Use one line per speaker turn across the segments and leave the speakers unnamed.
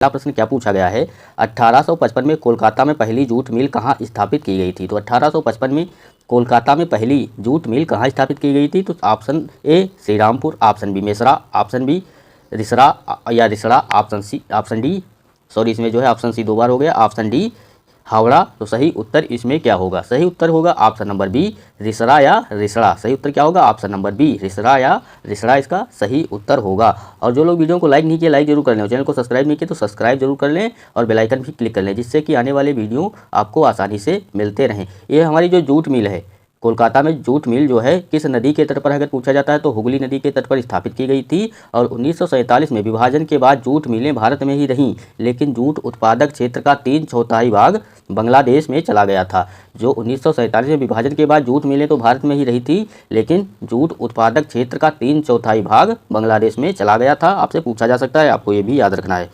अगला प्रश्न क्या पूछा गया है, 1855 में कोलकाता में पहली जूट मिल कहाँ स्थापित की गई थी। तो 1855 में कोलकाता में पहली जूट मिल कहाँ स्थापित की गई थी। तो option A Shrirampur, option B Mesra, option B Rishra या रिसड़ा, ऑप्शन डी सॉरी इसमें जो है ऑप्शन सी 2 बार हो गया, ऑप्शन डी हावड़ा। तो सही उत्तर इसमें क्या होगा, सही उत्तर होगा ऑप्शन नंबर बी रिसरा या रिसड़ा। सही उत्तर क्या होगा, ऑप्शन नंबर बी रिसरा या रिसड़ा इसका सही उत्तर होगा। और जो लोग वीडियो को लाइक नहीं किए लाइक जरूर कर लें, चैनल को सब्सक्राइब नहीं किए तो सब्सक्राइब जरूर कर लें और बेल आइकन भी क्लिक कर लें, जिससे कि आने वाले वीडियो आपको आसानी से मिलते रहें। ये हमारी जो जूट मिल है कोलकाता में, जूट मिल जो है किस नदी के तट पर अगर पूछा जाता है तो हुगली नदी के तट पर स्थापित की गई थी। और 1947 में विभाजन के बाद जूट मिलें भारत में ही रहीं, लेकिन जूट उत्पादक क्षेत्र का 3/4 भाग बांग्लादेश में चला गया था। जो 1947 में विभाजन के बाद जूट मिलें तो भारत में ही रही थी, लेकिन जूट उत्पादक क्षेत्र का 3/4 भाग बांग्लादेश में चला गया था। आपसे पूछा जा सकता है, आपको ये भी याद रखना है।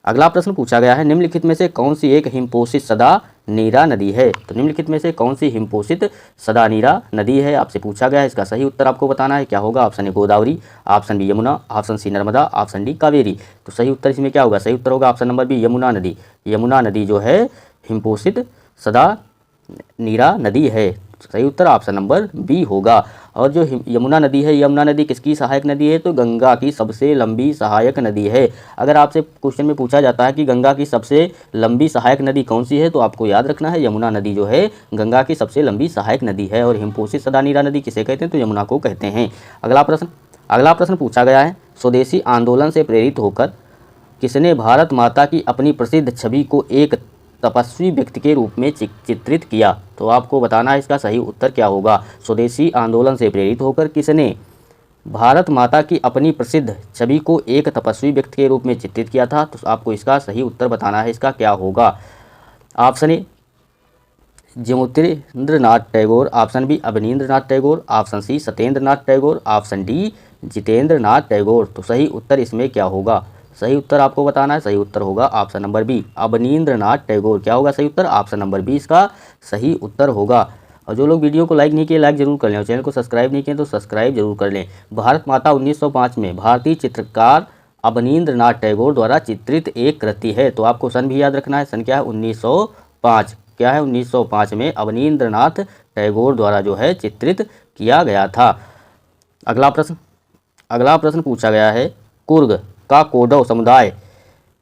अगला प्रश्न पूछा गया है, निम्नलिखित में से कौन सी एक हिमपोषित सदा नीरा नदी है। तो निम्नलिखित में से कौन सी हिमपोषित सदा नीरा नदी है, आपसे पूछा गया है। इसका सही उत्तर आपको बताना है, क्या होगा। Option A Godavari, option B Yamuna, option C Narmada, option D Kaveri. तो सही उत्तर इसमें क्या होगा, सही उत्तर होगा ऑप्शन नंबर बी यमुना नदी। यमुना नदी जो है हिमपोषित सदा नीरा नदी है। सही उत्तर ऑप्शन नंबर बी होगा। और जो यमुना नदी है, यमुना नदी किसकी सहायक नदी है। तो गंगा की सबसे लंबी सहायक नदी है। अगर आपसे क्वेश्चन में पूछा जाता है कि गंगा की सबसे लंबी सहायक नदी कौन सी है, तो आपको याद रखना है यमुना नदी जो है गंगा की सबसे लंबी सहायक नदी है। और हिमपोषित सदा नीरा नदी किसे कहते हैं, तो यमुना को कहते हैं। अगला प्रश्न पूछा गया है, स्वदेशी आंदोलन से प्रेरित होकर किसने भारत माता की अपनी प्रसिद्ध छवि को एक तपस्वी व्यक्ति के रूप में चित्रित किया। तो आपको बताना है इसका सही उत्तर क्या होगा। स्वदेशी आंदोलन से प्रेरित होकर किसने भारत माता की अपनी प्रसिद्ध छवि को एक तपस्वी व्यक्ति के रूप में चित्रित किया था। तो आपको इसका सही उत्तर बताना है, इसका क्या होगा। Option A Jyotirindranath Tagore, option B Abanindranath Tagore, option C Satyendranath Tagore, option D Jitendranath Tagore. तो सही उत्तर इसमें क्या होगा, सही उत्तर आपको बताना है। सही उत्तर होगा option number B Abanindranath Tagore. क्या होगा सही उत्तर, ऑप्शन नंबर बी इसका सही उत्तर होगा। और जो लोग वीडियो को लाइक नहीं किए लाइक जरूर कर लें और चैनल को सब्सक्राइब नहीं किए तो सब्सक्राइब जरूर कर लें। भारत माता 1905 में भारतीय चित्रकार अवनींद्रनाथ टैगोर द्वारा चित्रित एक कृति है। तो आपको सन भी याद रखना है, सन क्या है 1905। क्या है 1905 में अवनींद्रनाथ टैगोर द्वारा जो है चित्रित किया गया था। अगला प्रश्न पूछा गया है, कुर्ग का कोडव समुदाय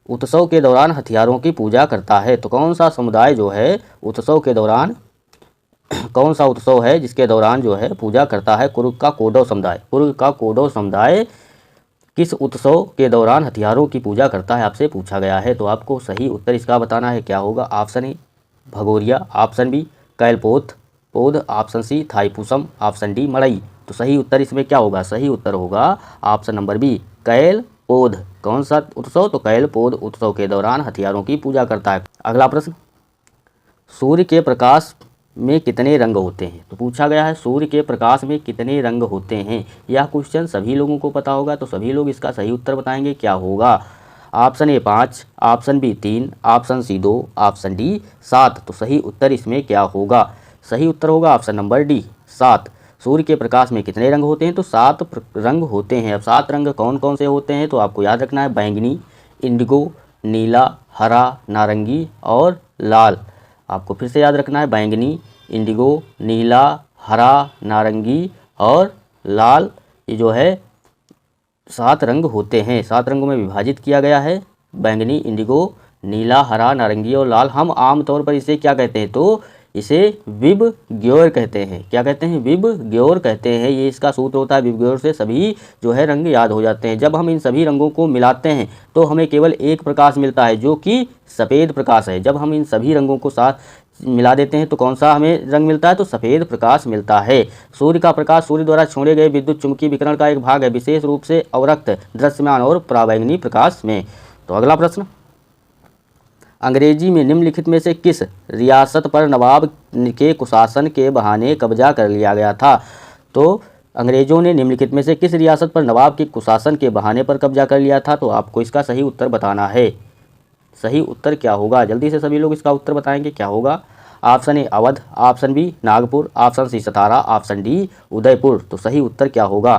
उत्सव के दौरान हथियारों की पूजा करता है। तो कौन सा समुदाय जो है उत्सव के दौरान कौन सा उत्सव है जिसके दौरान जो है पूजा करता है कुर्ग का कोडव समुदाय। कुर्ग का कोडव समुदाय किस उत्सव के दौरान हथियारों की पूजा करता है, आपसे पूछा गया है। तो आपको सही उत्तर इसका बताना है, क्या होगा। Option A Bhagoria, option B Kail Podh, option C Thaipusam, option D Madai. तो सही उत्तर इसमें क्या होगा, सही उत्तर होगा option number B Kail Podh. कौन सा उत्सव, तो कैल पोध उत्सव के दौरान हथियारों की पूजा करता है। अगला प्रश्न, सूर्य के प्रकाश में कितने रंग होते हैं। तो पूछा गया है सूर्य के प्रकाश में कितने रंग होते हैं। यह क्वेश्चन सभी लोगों को पता होगा, तो सभी लोग इसका सही उत्तर बताएंगे, क्या होगा। Option A 5, option B 3, option C 2, option D 7। तो सही उत्तर इसमें क्या होगा, सही उत्तर होगा ऑप्शन नंबर डी 7। सूर्य के प्रकाश में कितने रंग होते हैं, तो 7 रंग होते हैं। अब 7 रंग कौन कौन से होते हैं, तो आपको याद रखना है, बैंगनी, इंडिगो, नीला, हरा, नारंगी और लाल। आपको फिर से याद रखना है, बैंगनी, इंडिगो, नीला, हरा, नारंगी और लाल। ये जो है 7 रंग होते हैं, 7 रंगों में विभाजित किया गया है। बैंगनी, इंडिगो, नीला, हरा, नारंगी और लाल। हम आमतौर पर इसे क्या कहते हैं, तो इसे विबग्योर कहते हैं। क्या कहते हैं, विबग्योर कहते हैं। ये इसका सूत्र होता है, विबग्योर से सभी जो है रंग याद हो जाते हैं। जब हम इन सभी रंगों को मिलाते हैं तो हमें केवल एक प्रकाश मिलता है, जो कि सफ़ेद प्रकाश है। जब हम इन सभी रंगों को साथ मिला देते हैं तो कौन सा हमें रंग मिलता है, तो सफ़ेद प्रकाश मिलता है। सूर्य का प्रकाश सूर्य द्वारा छोड़े गए विद्युत चुंबकीय विकिरण का एक भाग है, विशेष रूप से अवरक्त, दृश्यमान और पराबैंगनी प्रकाश में। तो अगला प्रश्न, अंग्रेजी में निम्नलिखित में से किस रियासत पर नवाब के कुशासन के बहाने कब्जा कर लिया गया था। तो अंग्रेजों ने निम्नलिखित में से किस रियासत पर नवाब के कुशासन के बहाने पर कब्जा कर लिया था। तो आपको इसका सही उत्तर बताना है, सही उत्तर क्या होगा। जल्दी से सभी लोग इसका उत्तर बताएंगे, क्या होगा। Option A Awadh, option B Nagpur, option C Satara, option D Udaipur. तो सही उत्तर क्या होगा।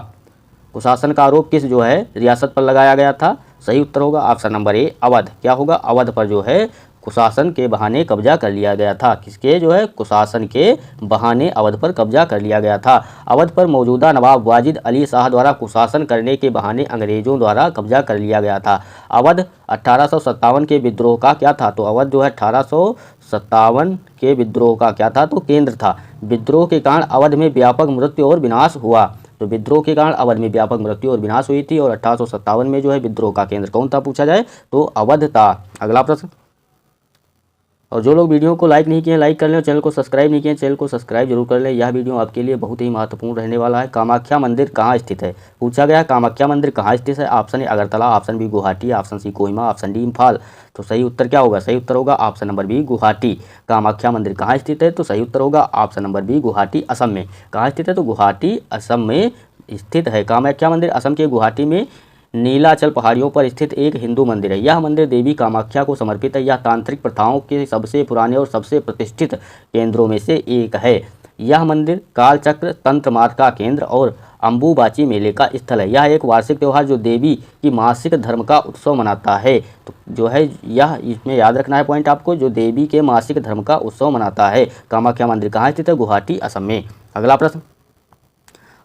कुशासन का आरोप किस जो है रियासत पर लगाया गया था, सही उत्तर होगा ऑप्शन नंबर ए अवध। क्या होगा, अवध पर जो है कुशासन के बहाने कब्जा कर लिया गया था। किसके जो है, कुशासन के बहाने अवध पर कब्जा कर लिया गया था। अवध पर मौजूदा नवाब वाजिद अली शाह द्वारा कुशासन करने के बहाने अंग्रेजों द्वारा कब्जा कर लिया गया था। अवध 1857 के विद्रोह का क्या था, तो अवध जो है 1857 के विद्रोह का क्या था, तो केंद्र था। विद्रोह के कारण अवध में व्यापक मृत्यु और विनाश हुआ। तो विद्रोह के कारण अवध में व्यापक मृत्यु और विनाश हुई थी और 1857 में जो है विद्रोह का केंद्र कौन था पूछा जाए तो अवध था। अगला प्रश्न, और जो लोग वीडियो को लाइक नहीं किए लाइक कर लें और चैनल को सब्सक्राइब नहीं किए चैनल को सब्सक्राइब जरूर कर लें। यह वीडियो आपके लिए बहुत ही महत्वपूर्ण रहने वाला है। कामाख्या मंदिर कहाँ स्थित है पूछा गया, कामाख्या मंदिर कहाँ स्थित है। Option A Agartala, option B Guwahati, option C Kohima, option D Imphal. तो सही उत्तर क्या होगा, सही उत्तर होगा option number B Guwahati. Kamakhya मंदिर कहाँ स्थित है, तो सही उत्तर होगा option number B Guwahati Assam में। कहाँ स्थित है, तो गुवाहाटी असम में स्थित है। कामाख्या मंदिर असम के गुवाहाटी में नीलाचल पहाड़ियों पर स्थित एक हिंदू मंदिर है। यह मंदिर देवी कामाख्या को समर्पित है। यह तांत्रिक प्रथाओं के सबसे पुराने और सबसे प्रतिष्ठित केंद्रों में से एक है। यह मंदिर कालचक्र तंत्र मार्ग का केंद्र और अम्बुबाची मेले का स्थल है। यह एक वार्षिक त्यौहार जो देवी की मासिक धर्म का उत्सव मनाता है। तो जो है यह इसमें याद रखना है पॉइंट आपको, जो देवी के मासिक धर्म का उत्सव मनाता है। कामाख्या मंदिर कहाँ स्थित है, गुवाहाटी असम में।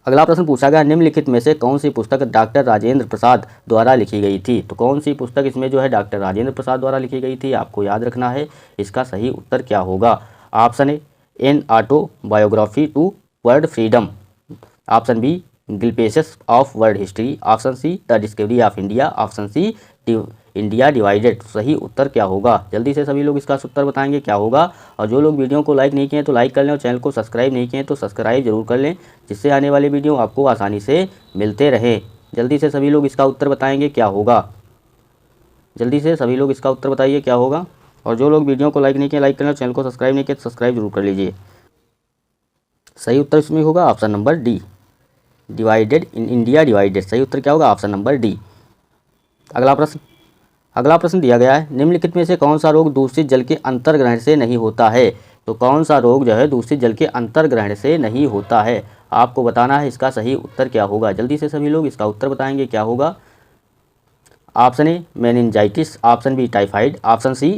अगला प्रश्न पूछा गया, निम्नलिखित में से कौन सी पुस्तक डॉक्टर राजेंद्र प्रसाद द्वारा लिखी गई थी। तो कौन सी पुस्तक इसमें जो है डॉक्टर राजेंद्र प्रसाद द्वारा लिखी गई थी, आपको याद रखना है। इसका सही उत्तर क्या होगा। Option A an autobiography toward freedom, option B glimpses of world history, option C the discovery of India, option C India divided. सही उत्तर क्या होगा, जल्दी से सभी लोग इसका उत्तर बताएंगे क्या होगा। और जो लोग वीडियो को लाइक नहीं किए तो लाइक कर लें और चैनल को सब्सक्राइब नहीं किए तो सब्सक्राइब जरूर कर लें, जिससे आने वाले वीडियो आपको आसानी से मिलते रहे। जल्दी से सभी लोग इसका उत्तर बताएंगे क्या होगा, जल्दी से सभी लोग इसका उत्तर बताइए क्या होगा। और जो लोग वीडियो को लाइक नहीं किए लाइक कर लें और चैनल को सब्सक्राइब नहीं किए तो सब्सक्राइब जरूर कर लीजिए। सही उत्तर इसमें होगा option number D, divided in India divided. सही उत्तर क्या होगा, ऑप्शन नंबर डी। अगला प्रश्न दिया गया है, निम्नलिखित में से कौन सा रोग दूषित जल के अंतर्ग्रहण से नहीं होता है। तो कौन सा रोग जो है दूषित जल के अंतर्ग्रहण से नहीं होता है, आपको बताना है। इसका सही उत्तर क्या होगा, जल्दी से सभी लोग इसका उत्तर बताएंगे क्या होगा। Option A meningitis, option B typhoid, option C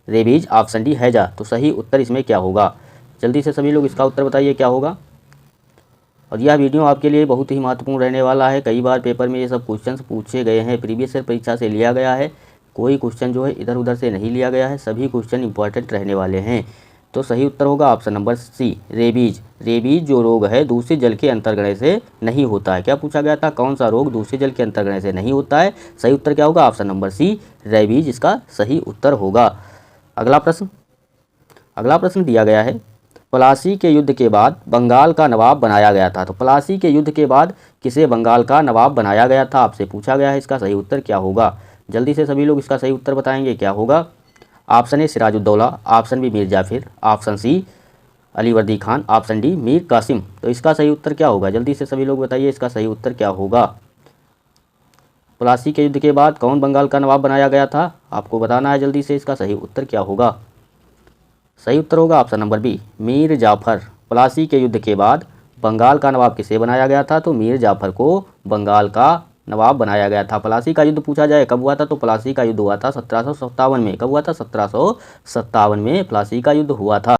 rabies, option D हैजा। तो सही उत्तर इसमें क्या होगा, जल्दी से सभी लोग इसका उत्तर बताइए क्या होगा। और यह वीडियो आपके लिए बहुत ही महत्वपूर्ण रहने वाला है। कई बार पेपर में ये सब क्वेश्चंस पूछे गए हैं, प्रीवियस ईयर परीक्षा से लिया गया है। कोई क्वेश्चन जो है इधर उधर से नहीं लिया गया है, सभी क्वेश्चन इंपॉर्टेंट रहने वाले हैं। तो सही उत्तर होगा option number C rabies. Rabies जो रोग है दूषित जल के अंतर्ग्रहण से नहीं होता है। क्या पूछा गया था, कौन सा रोग दूषित जल के अंतर्ग्रहण से नहीं होता है। सही उत्तर क्या होगा, ऑप्शन नंबर सी रेबीज इसका सही उत्तर होगा। अगला प्रश्न दिया गया है, प्लासी के युद्ध के बाद बंगाल का नवाब बनाया गया था। तो प्लासी के युद्ध के बाद किसे बंगाल का नवाब बनाया गया था, आपसे पूछा गया है। इसका सही उत्तर क्या होगा, जल्दी से सभी लोग इसका सही उत्तर बताएंगे क्या होगा। Option A Siraj ud Daulah, option B Mir Jafar, option C Alivardi Khan, option D Mir Qasim. तो इसका सही उत्तर क्या होगा, जल्दी से सभी लोग बताइए इसका सही उत्तर क्या होगा। प्लासी के युद्ध के बाद कौन बंगाल का नवाब बनाया गया था, आपको बताना है जल्दी से। इसका सही उत्तर क्या होगा, सही उत्तर होगा option number B Mir Jafar. Plassey के युद्ध के बाद बंगाल का नवाब किसे बनाया गया था, तो मीर जाफर को बंगाल का नवाब बनाया गया था। प्लासी का युद्ध पूछा जाए कब हुआ था, तो प्लासी का युद्ध हुआ था 1757 में। कब हुआ था, 1757 में प्लासी का युद्ध हुआ था।